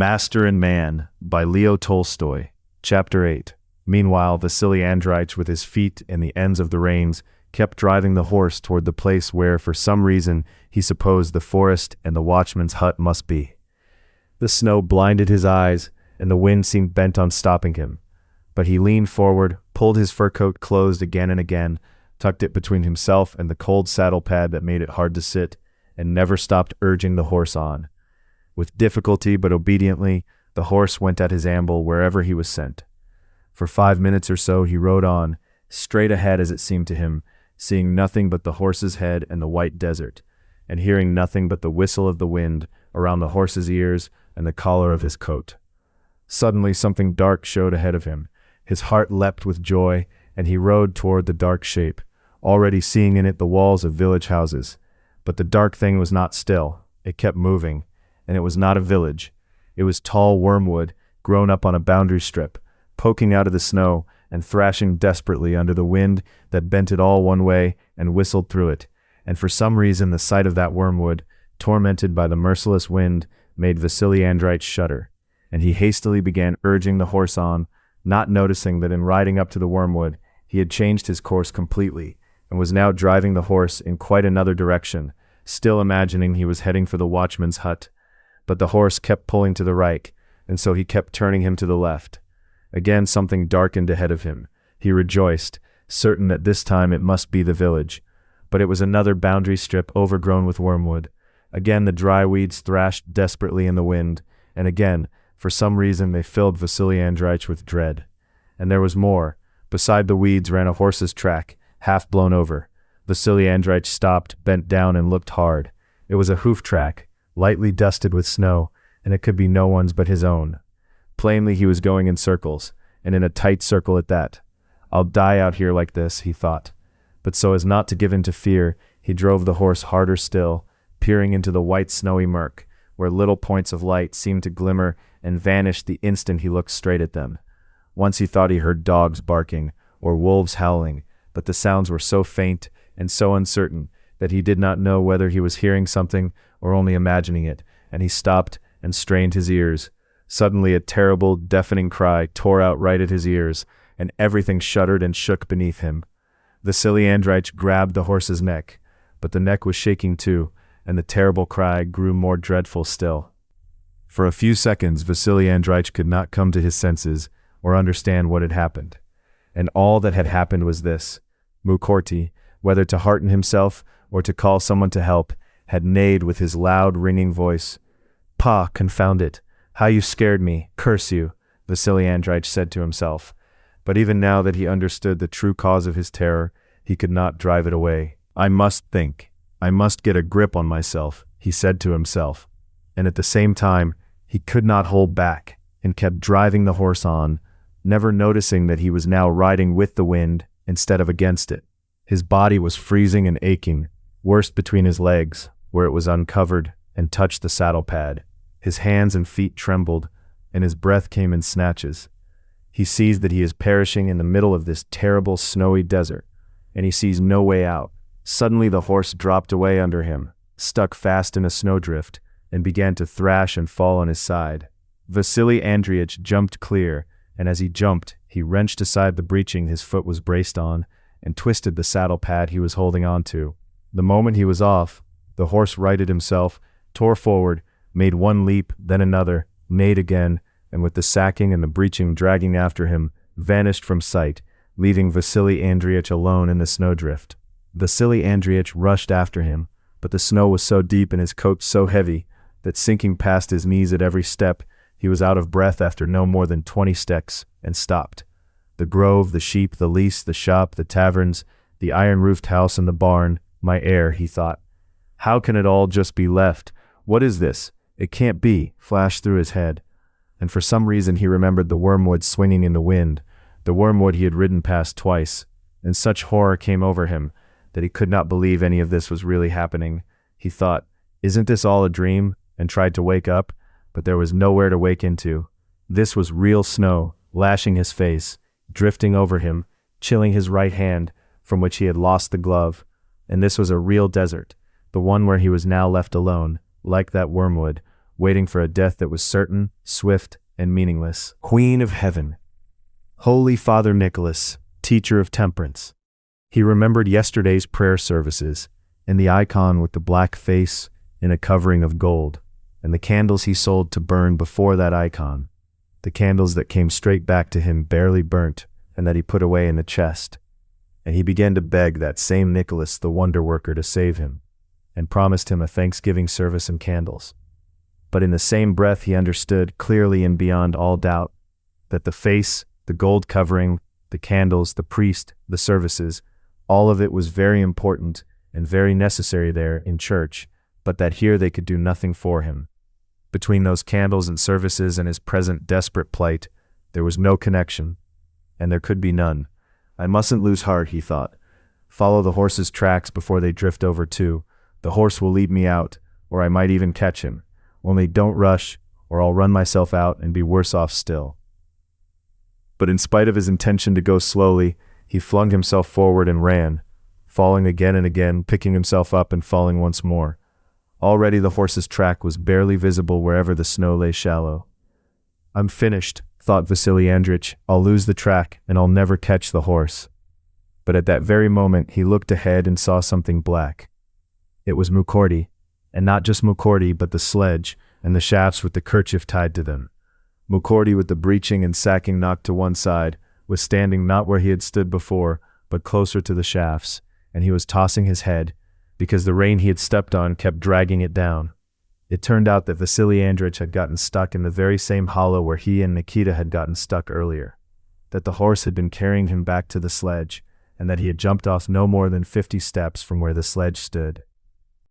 Master and Man by Leo Tolstoy. Chapter 8. Meanwhile, Vasily Andreich, with his feet in the ends of the reins, kept driving the horse toward the place where, for some reason, he supposed the forest and the watchman's hut must be. The snow blinded his eyes, and the wind seemed bent on stopping him. But he leaned forward, pulled his fur coat closed again and again, tucked it between himself and the cold saddle pad that made it hard to sit, and never stopped urging the horse on. With difficulty but obediently, the horse went at his amble wherever he was sent. For 5 minutes or so he rode on, straight ahead as it seemed to him, seeing nothing but the horse's head and the white desert, and hearing nothing but the whistle of the wind around the horse's ears and the collar of his coat. Suddenly something dark showed ahead of him. His heart leapt with joy, and he rode toward the dark shape, already seeing in it the walls of village houses. But the dark thing was not still. It kept moving. And it was not a village. It was tall wormwood, grown up on a boundary strip, poking out of the snow and thrashing desperately under the wind that bent it all one way and whistled through it. And for some reason the sight of that wormwood, tormented by the merciless wind, made Vasily Andreich shudder. And he hastily began urging the horse on, not noticing that in riding up to the wormwood he had changed his course completely, and was now driving the horse in quite another direction, still imagining he was heading for the watchman's hut. But the horse kept pulling to the right, and so he kept turning him to the left. Again something darkened ahead of him. He rejoiced, certain that this time it must be the village. But it was another boundary strip overgrown with wormwood. Again the dry weeds thrashed desperately in the wind, and again, for some reason, they filled Vasily Andreich with dread. And there was more. Beside the weeds ran a horse's track, half blown over. Vasily Andreich stopped, bent down, and looked hard. It was a hoof track, lightly dusted with snow, and it could be no one's but his own. Plainly he was going in circles, and in a tight circle at that. I'll die out here like this, he thought. But so as not to give in to fear, he drove the horse harder still, peering into the white snowy murk, where little points of light seemed to glimmer and vanish the instant he looked straight at them. Once he thought he heard dogs barking, or wolves howling, but the sounds were so faint and so uncertain that he did not know whether he was hearing something or only imagining it, and he stopped and strained his ears. Suddenly a terrible, deafening cry tore out right at his ears, and everything shuddered and shook beneath him. Vasily Andreich grabbed the horse's neck, but the neck was shaking too, and the terrible cry grew more dreadful still. For a few seconds Vasily Andreich could not come to his senses or understand what had happened. And all that had happened was this. Mukorty, whether to hearten himself or to call someone to help, had neighed with his loud, ringing voice. "Pa, confound it! How you scared me! Curse you!" Vasily Andreich said to himself. But even now that he understood the true cause of his terror, he could not drive it away. "I must think. I must get a grip on myself," he said to himself. And at the same time, he could not hold back, and kept driving the horse on, never noticing that he was now riding with the wind instead of against it. His body was freezing and aching, worst between his legs, where it was uncovered and touched the saddle pad. His hands and feet trembled, and his breath came in snatches. He sees that he is perishing in the middle of this terrible snowy desert, and he sees no way out. Suddenly the horse dropped away under him, stuck fast in a snowdrift, and began to thrash and fall on his side. Vasily Andreich jumped clear, and as he jumped, he wrenched aside the breeching his foot was braced on, and twisted the saddle pad he was holding on to. The moment he was off, the horse righted himself, tore forward, made one leap, then another, neighed again, and with the sacking and the breeching dragging after him, vanished from sight, leaving Vasily Andreich alone in the snowdrift. Vasily Andreich rushed after him, but the snow was so deep and his coat so heavy that, sinking past his knees at every step, he was out of breath after no more than 20 steps, and stopped. The grove, the sheep, the lease, the shop, the taverns, the iron-roofed house and the barn, my heir, he thought. How can it all just be left? What is this? It can't be, flashed through his head. And for some reason he remembered the wormwood swinging in the wind, the wormwood he had ridden past twice, and such horror came over him that he could not believe any of this was really happening. He thought, isn't this all a dream? And tried to wake up, but there was nowhere to wake into. This was real snow, lashing his face, drifting over him, chilling his right hand, from which he had lost the glove. And this was a real desert, the one where he was now left alone, like that wormwood, waiting for a death that was certain, swift, and meaningless. Queen of Heaven. Holy Father Nicholas, teacher of temperance. He remembered yesterday's prayer services, and the icon with the black face in a covering of gold, and the candles he sold to burn before that icon, the candles that came straight back to him barely burnt, and that he put away in the chest. And he began to beg that same Nicholas the wonder worker to save him, and promised him a Thanksgiving service and candles. But in the same breath he understood clearly and beyond all doubt that the face, the gold covering, the candles, the priest, the services, all of it was very important and very necessary there in church, but that here they could do nothing for him. Between those candles and services and his present desperate plight, there was no connection, and there could be none. I mustn't lose heart, he thought. Follow the horse's tracks before they drift over too. The horse will lead me out, or I might even catch him. Only don't rush, or I'll run myself out and be worse off still. But in spite of his intention to go slowly, he flung himself forward and ran, falling again and again, picking himself up and falling once more. Already the horse's track was barely visible wherever the snow lay shallow. I'm finished, thought Vasily Andrich. I'll lose the track, and I'll never catch the horse. But at that very moment he looked ahead and saw something black. It was Mukorty, and not just Mukorty, but the sledge, and the shafts with the kerchief tied to them. Mukorty, with the breeching and sacking knocked to one side, was standing not where he had stood before, but closer to the shafts, and he was tossing his head, because the rein he had stepped on kept dragging it down. It turned out that Vasily Andrich had gotten stuck in the very same hollow where he and Nikita had gotten stuck earlier, that the horse had been carrying him back to the sledge, and that he had jumped off no more than 50 steps from where the sledge stood.